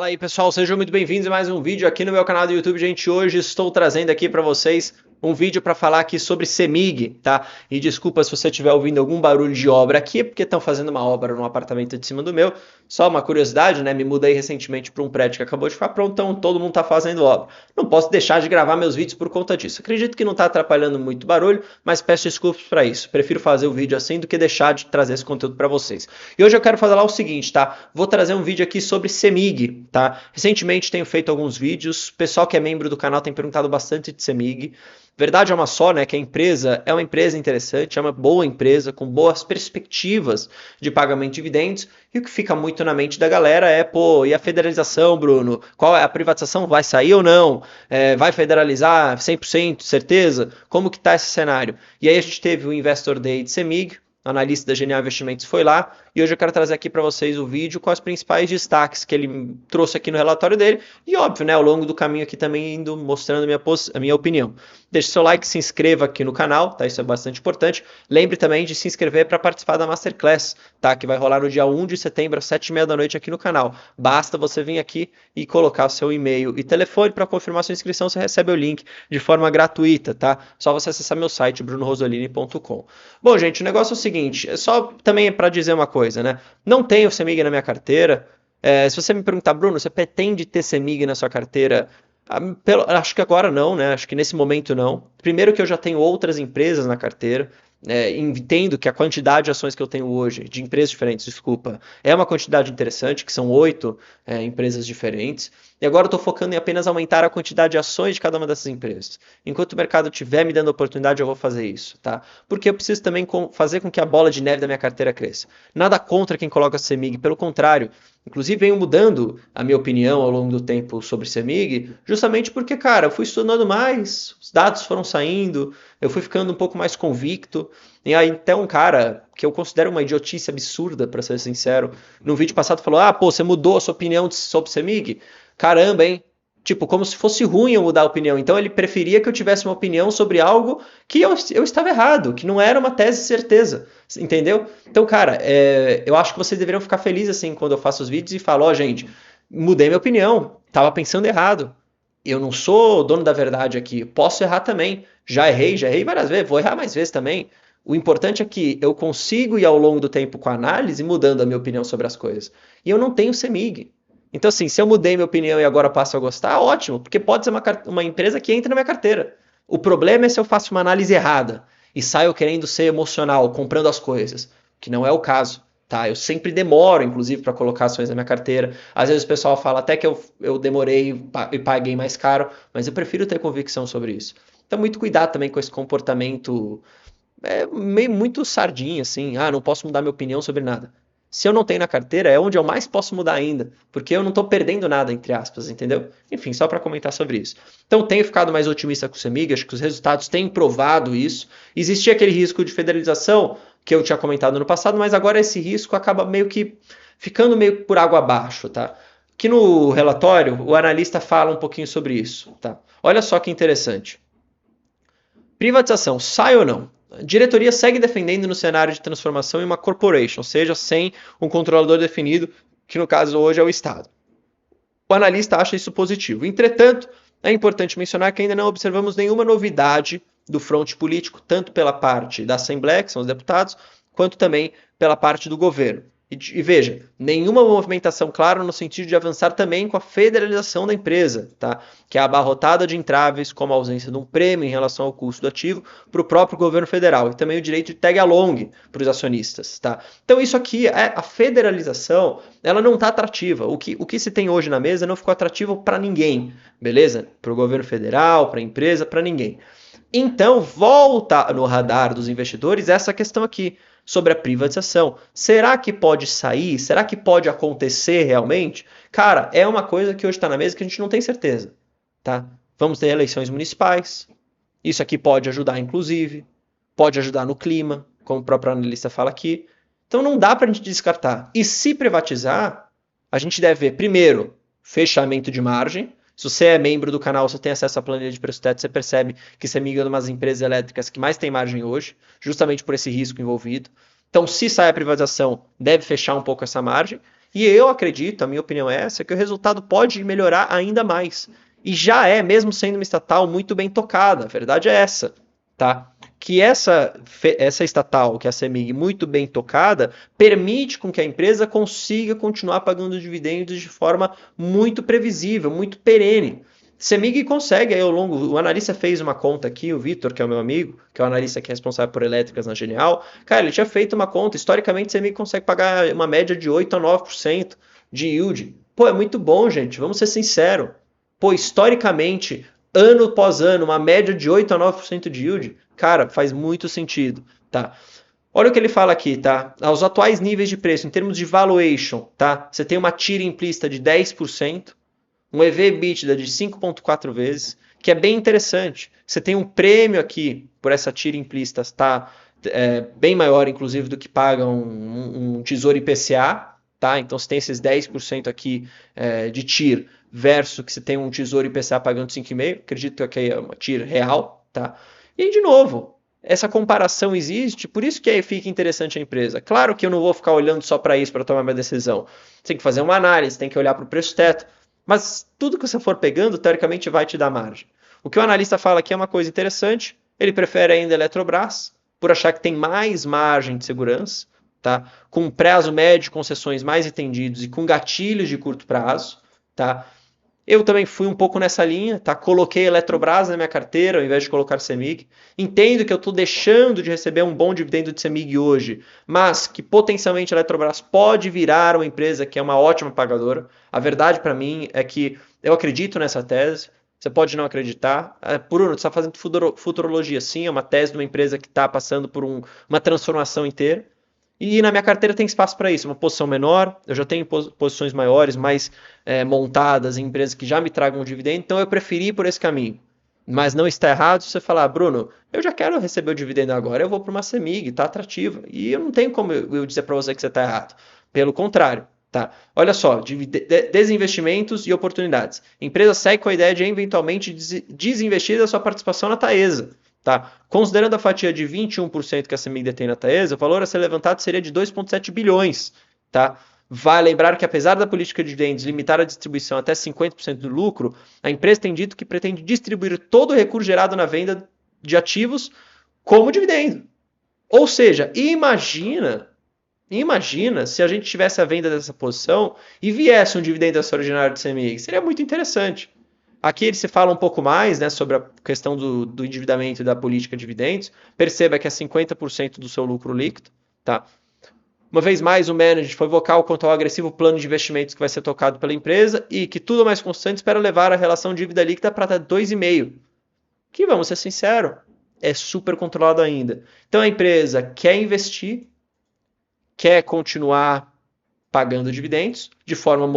Fala aí pessoal, sejam muito bem-vindos a mais um vídeo aqui no meu canal do YouTube, gente. Hoje estou trazendo aqui para vocês um vídeo para falar aqui sobre CEMIG, tá? E desculpa se você estiver ouvindo algum barulho de obra aqui, porque estão fazendo uma obra no apartamento de cima do meu. Só uma curiosidade, né? Me mudei recentemente para um prédio que acabou de ficar pronto, então todo mundo está fazendo obra. Não posso deixar de gravar meus vídeos por conta disso. Acredito que não está atrapalhando muito barulho, mas peço desculpas para isso. Prefiro fazer o vídeo assim do que deixar de trazer esse conteúdo para vocês. E hoje eu quero falar o seguinte, tá? Vou trazer um vídeo aqui sobre CEMIG, tá? Recentemente tenho feito alguns vídeos, o pessoal que é membro do canal tem perguntado bastante de CEMIG. Verdade é uma só, né? Que a empresa é uma empresa interessante, é uma boa empresa com boas perspectivas de pagamento de dividendos. E o que fica muito na mente da galera é, pô, e a federalização, Bruno? Qual é a privatização? Vai sair ou não? Vai federalizar 100%, certeza? Como que tá esse cenário? E aí a gente teve o Investor Day de CEMIG, o analista da Genial Investimentos foi lá, e hoje eu quero trazer aqui para vocês o vídeo com os principais destaques que ele trouxe aqui no relatório dele, e óbvio, né, ao longo do caminho aqui também indo mostrando a minha opinião. Deixe seu like, se inscreva aqui no canal, tá? Isso é bastante importante. Lembre também de se inscrever para participar da Masterclass, tá? Que vai rolar no dia 1 de setembro, às 7h30 da noite aqui no canal. Basta você vir aqui e colocar seu e-mail e telefone para confirmar sua inscrição, você recebe o link de forma gratuita, tá? Só você acessar meu site, brunorrosolini.com. Bom, gente, o negócio é o seguinte, é só também para dizer uma coisa, né? Não tenho CEMIG na minha carteira. Se você me perguntar, Bruno, você pretende ter CEMIG na sua carteira? Acho que agora não, né? Acho que nesse momento não. Primeiro que eu já tenho outras empresas na carteira. Entendo que a quantidade de ações que eu tenho hoje, de empresas diferentes, desculpa, é uma quantidade interessante, que são 8 empresas diferentes. E agora eu estou focando em apenas aumentar a quantidade de ações de cada uma dessas empresas. Enquanto o mercado estiver me dando oportunidade, eu vou fazer isso, tá? Porque eu preciso também fazer com que a bola de neve da minha carteira cresça. Nada contra quem coloca CEMIG, pelo contrário. Inclusive, venho mudando a minha opinião ao longo do tempo sobre CEMIG, justamente porque, cara, eu fui estudando mais, os dados foram saindo, eu fui ficando um pouco mais convicto. E aí, até um cara que eu considero uma idiotice absurda, para ser sincero, no vídeo passado falou: ah, pô, você mudou a sua opinião sobre CEMIG? Caramba, hein? Tipo, como se fosse ruim eu mudar a opinião. Então ele preferia que eu tivesse uma opinião sobre algo que eu estava errado, que não era uma tese de certeza. Entendeu? Então, cara, eu acho que vocês deveriam ficar felizes assim quando eu faço os vídeos e falo, ó, gente, mudei minha opinião, tava pensando errado. Eu não sou dono da verdade aqui, posso errar também. Já errei várias vezes, vou errar mais vezes também. O importante é que eu consigo ir ao longo do tempo com a análise mudando a minha opinião sobre as coisas. E eu não tenho CEMIG. Então, assim, se eu mudei minha opinião e agora passo a gostar, ótimo, porque pode ser uma empresa que entra na minha carteira. O problema é se eu faço uma análise errada e saio querendo ser emocional, comprando as coisas, que não é o caso, tá? Eu sempre demoro, inclusive, para colocar ações na minha carteira. Às vezes o pessoal fala até que eu demorei e paguei mais caro, mas eu prefiro ter convicção sobre isso. Então, muito cuidado também com esse comportamento meio muito sardinha, assim. Ah, não posso mudar minha opinião sobre nada. Se eu não tenho na carteira, é onde eu mais posso mudar ainda, porque eu não estou perdendo nada, entre aspas, entendeu? Enfim, só para comentar sobre isso. Então, tenho ficado mais otimista com o CEMIG, acho que os resultados têm provado isso. Existia aquele risco de federalização que eu tinha comentado no passado, mas agora esse risco acaba meio que ficando meio por água abaixo, tá? Aqui no relatório, o analista fala um pouquinho sobre isso, tá? Olha só que interessante. Privatização, sai ou não? A diretoria segue defendendo no cenário de transformação em uma corporation, ou seja, sem um controlador definido, que no caso hoje é o Estado. O analista acha isso positivo. Entretanto, é importante mencionar que ainda não observamos nenhuma novidade do fronte político, tanto pela parte da Assembleia, que são os deputados, quanto também pela parte do governo. E veja, nenhuma movimentação clara no sentido de avançar também com a federalização da empresa, tá? Que é abarrotada de entraves, como a ausência de um prêmio em relação ao custo do ativo para o próprio governo federal, e também o direito de tag-along para os acionistas. Tá? Então isso aqui, a federalização, ela não está atrativa. O que se tem hoje na mesa não ficou atrativo para ninguém, beleza? Para o governo federal, para a empresa, para ninguém. Então volta no radar dos investidores essa questão aqui, sobre a privatização. Será que pode sair? Será que pode acontecer realmente? Cara, é uma coisa que hoje está na mesa que a gente não tem certeza. Tá? Vamos ter eleições municipais. Isso aqui pode ajudar, inclusive. Pode ajudar no clima, como o próprio analista fala aqui. Então não dá para a gente descartar. E se privatizar, a gente deve ver, primeiro, fechamento de margem. Se você é membro do canal, você tem acesso à planilha de preço teto, você percebe que você migra de umas empresas elétricas que mais tem margem hoje, justamente por esse risco envolvido. Então, se sai a privatização, deve fechar um pouco essa margem. E eu acredito, a minha opinião é essa, que o resultado pode melhorar ainda mais. E já é, mesmo sendo uma estatal muito bem tocada, a verdade é essa, tá? Que essa estatal, que é a CEMIG, muito bem tocada, permite com que a empresa consiga continuar pagando dividendos de forma muito previsível, muito perene. CEMIG consegue aí ao longo. O analista fez uma conta aqui, o Vitor, que é o meu amigo, que é o analista que é responsável por elétricas na Genial. Cara, ele tinha feito uma conta. Historicamente, CEMIG consegue pagar uma média de 8 a 9% de yield. Pô, é muito bom, gente. Vamos ser sinceros. Pô, historicamente, ano após ano, uma média de 8 a 9% de yield, cara, faz muito sentido, tá? Olha o que ele fala aqui, tá? Aos atuais níveis de preço, em termos de valuation, tá? Você tem uma TIR implícita de 10%, um EV/EBITDA de 5,4 vezes, que é bem interessante. Você tem um prêmio aqui por essa TIR implícita, tá? Bem maior, inclusive, do que paga um Tesouro IPCA, tá? Então você tem esses 10% aqui de TIR versus que você tem um Tesouro IPCA pagando 5,5%, acredito que é uma TIR real, tá? E aí, de novo, essa comparação existe, por isso que aí fica interessante a empresa. Claro que eu não vou ficar olhando só para isso para tomar minha decisão. Você tem que fazer uma análise, tem que olhar para o preço teto, mas tudo que você for pegando, teoricamente, vai te dar margem. O que o analista fala aqui é uma coisa interessante, ele prefere ainda a Eletrobras, por achar que tem mais margem de segurança, tá? Com prazo médio, concessões mais entendidos e com gatilhos de curto prazo, tá? Eu também fui um pouco nessa linha, tá? Coloquei Eletrobras na minha carteira ao invés de colocar CEMIG. Entendo que eu estou deixando de receber um bom dividendo de CEMIG hoje, mas que potencialmente a Eletrobras pode virar uma empresa que é uma ótima pagadora. A verdade para mim é que eu acredito nessa tese. Você pode não acreditar. Bruno, você está fazendo futurologia, sim, é uma tese de uma empresa que está passando por uma transformação inteira. E na minha carteira tem espaço para isso, uma posição menor, eu já tenho posições maiores, mais montadas em empresas que já me tragam um dividendo, então eu preferi ir por esse caminho. Mas não está errado se você falar, Bruno, eu já quero receber o dividendo agora, eu vou para uma CEMIG, está atrativa. E eu não tenho como eu dizer para você que você está errado. Pelo contrário, tá? Olha só, desinvestimentos e oportunidades. A empresa segue com a ideia de eventualmente desinvestir da sua participação na Taesa. Tá? Considerando a fatia de 21% que a CEMIG detém na Taesa, o valor a ser levantado seria de 2,7 bilhões. Tá? Vale lembrar que, apesar da política de dividendos limitar a distribuição até 50% do lucro, a empresa tem dito que pretende distribuir todo o recurso gerado na venda de ativos como dividendo. Ou seja, imagina se a gente tivesse a venda dessa posição e viesse um dividendo extraordinário de CEMIG. Seria muito interessante. Aqui ele se fala um pouco mais, né, sobre a questão do endividamento e da política de dividendos. Perceba que é 50% do seu lucro líquido. Tá? Uma vez mais, o manager foi vocal quanto ao agressivo plano de investimentos que vai ser tocado pela empresa e que tudo mais constante espera levar a relação dívida líquida para 2,5. Que, vamos ser sinceros, é super controlado ainda. Então a empresa quer investir, quer continuar pagando dividendos de forma